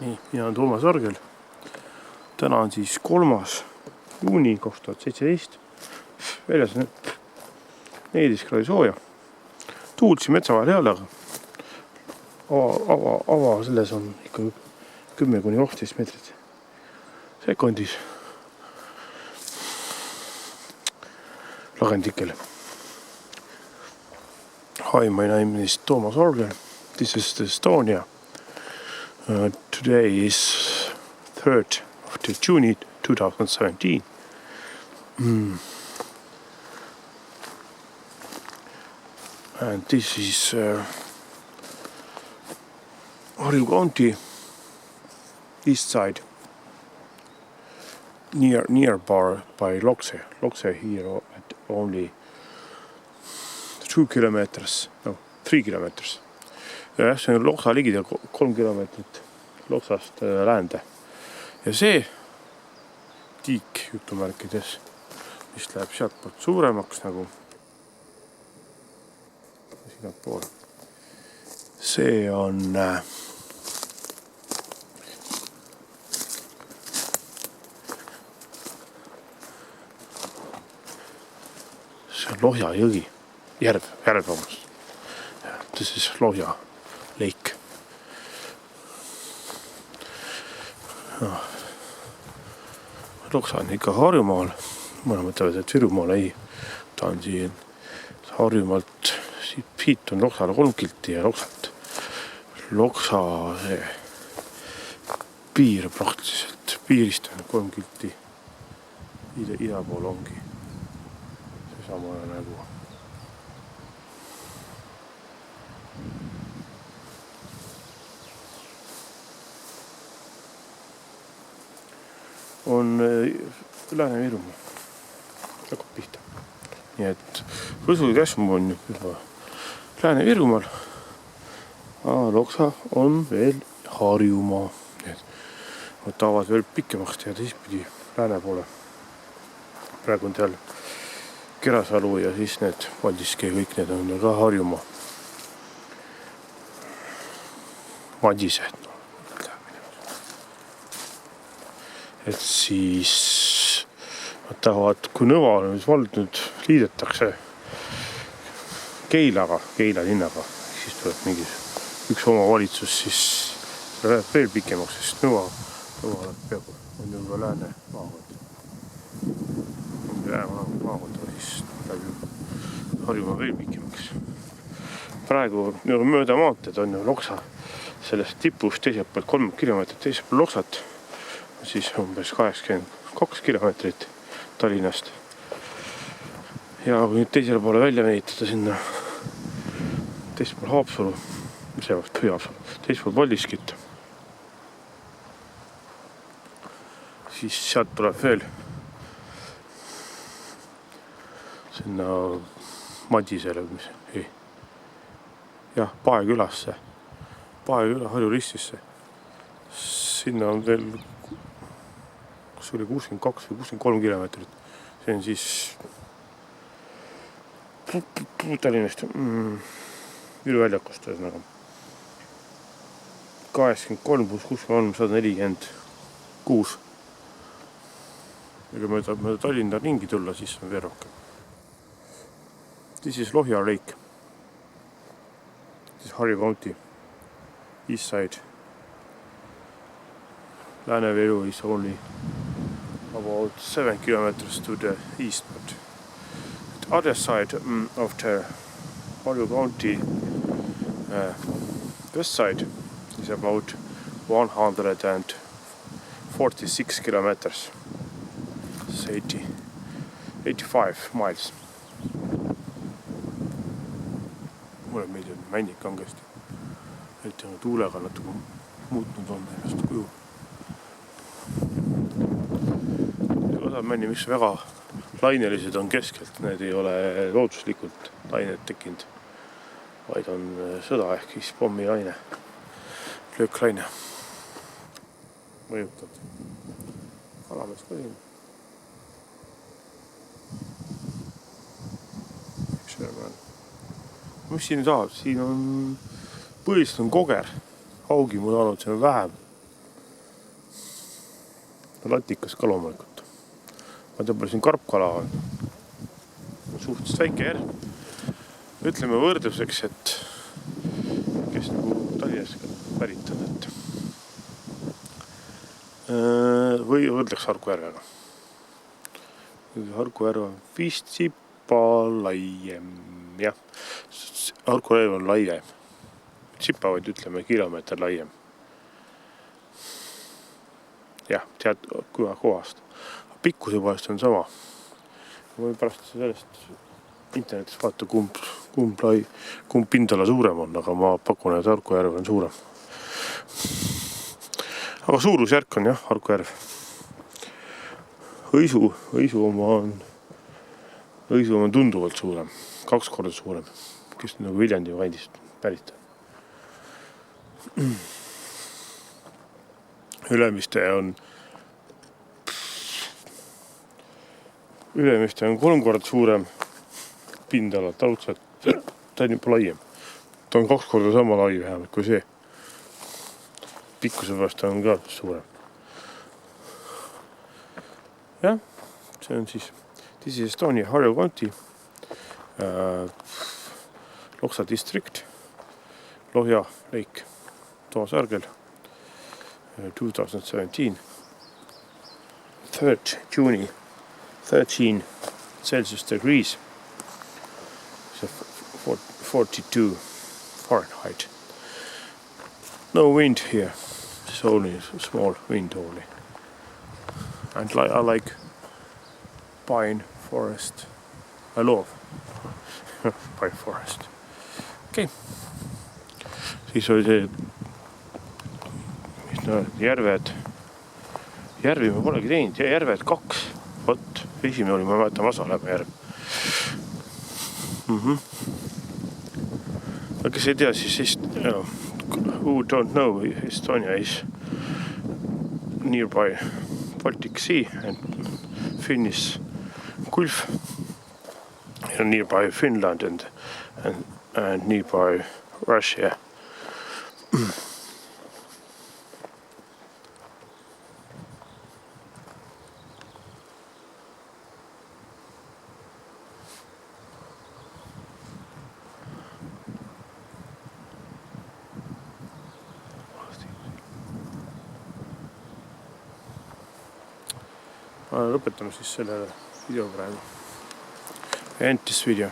Nii, mina olen Toomas Argel. Täna on siis 3. juuni 2017. Väljas on 14 kraadi sooja. Tuult siin metsa vahel ei ole, aga ava selles on ikka 10–12 meetrit sekundis. Lagendikel. Hi, my name is Toomas Argel. This is Estonia. Today is 3rd of June 2017. And this is Harju County east side, nearby by Lokse. Lokse here at only 2 kilometers, no 3 kilometers. Ja see on Loksa ligidal 3 kilomeetrit Loksast läände. Ja see tiik jutumärkides, mis läheb sealt poolt suuremaks nagu sinna poole. See on Lohja jõgi, järv vabandust. This is Lohja Lake. Loksa on ikka Harjumaal. Mõne mõtlevad, et Virumaal ei. Ta on siin Harjumaalt. Siit on Loksale 3 kilti ja Loksa piir praktiliselt. Piirist on 3 kilti. Ida pool ongi. Sama nagu on Lääne-Virumaa hakkab pihta. Nii et Võsu ja Käsmu on juba Lääne-Virumaal, aga Loksa on veel Harjumaa. Võtavad veel pikemaks ja teistpidi lääne poole. Praegu on seal Kerasalu ja siis need Valdiske ja kõik need on ka Harjumaa. Madise. Et siis nad tahavad, kui Nõva on vald nüüd liidetakse Keila linnaga, siis tuleb mingi üks omavalitsus, siis läheb veel pikemaks, sest Nõva peaaegu on juba lääne maakond. Maakond on siis läbi Harjumaa veel pikemaks. Praegu mööda maanteed on Loksa sellest tipust teiselt poolt 3 kilomeetrit teiselt poolt Loksat, siis umbes 82 kilomeetrit Tallinnast. Ja kui nüüd teisele poole välja venitada sinna teisel pool Haapsalu, teisel pool Valdiskit, siis sealt tuleb veel sinna Madisele, Paekülasse, Paeküla Harju Ristisse. Sinna on veel kas oli 62 või 63 kilomeetrit. See on siis Tallinnast Viru väljakust. 83 pluss 63, 146. Ja kui mööda Tallinna ringi tulla, siis on veel rohkem. This is Lohja Lake. This is Harju County east side. Lääne-Viru is only about 7 kilometers to the east, but the other side of the Harju County west side is about 146 kilometers. It's 85 miles. Mulle meeldib männik kangesti. Et tuulega natuke muutnud on ennast kuju. Männi, mis väga lainelised on keskelt, need ei ole looduslikult lained tekkinud, vaid on sõda ehk siis pommilaine, lööklaine. Mõjutab. Kalamees ka siin. Mis siin saab? Siin on põhiliselt on koger. Haugi mul olnud, see on vähem. latikas ka loomulikult. Vaata palju siin karpkala on suhteliselt väike järv. Ütleme võrdluseks, et kes nagu Tallinnast pärit on, et või võrdleks Harku järvega. Harku järv on vist Sipa laiem, jah. Harku järv on laiem. Sipa vaid ütleme kilomeeter laiem. Jah, tead kohast. Pikkuse poolest on sama. Või pärast sellest internetis vaata, kumb pindala suurem on, aga ma pakun, et Harku järv on suurem. Aga suurusjärk on jah, Harku järv. Õisu oma on tunduvalt suurem, 2 korda suurem, kes nagu Viljandi kandist pärit. Ülemiste on 3 korda suurem pindala, talutselt, ta on juba laiem. Ta on 2 korda sama lai vähemalt kui see. Pikkuse pärast on ka suurem. Jah, see on siis This is Estonia, Harju County, Loksa district, Lohja Lake, Toasargel, 2017, 3rd June, 13 Celsius degrees, so 42 Fahrenheit. No wind here, it's only small wind only. And I like pine forest. I love pine forest. Okei. Siis oli see, mis järved. Järvi ma polegi teinud, ja järved 2. Vot, esimene oli, ma mäletan, Vasalemma järv. Aga kes ei tea, siis who don't know, Estonia is nearby Baltic Sea and Finnish Gulf, and nearby Finland and nearby Russia. Lõpetame siis selle video praegu. End this video.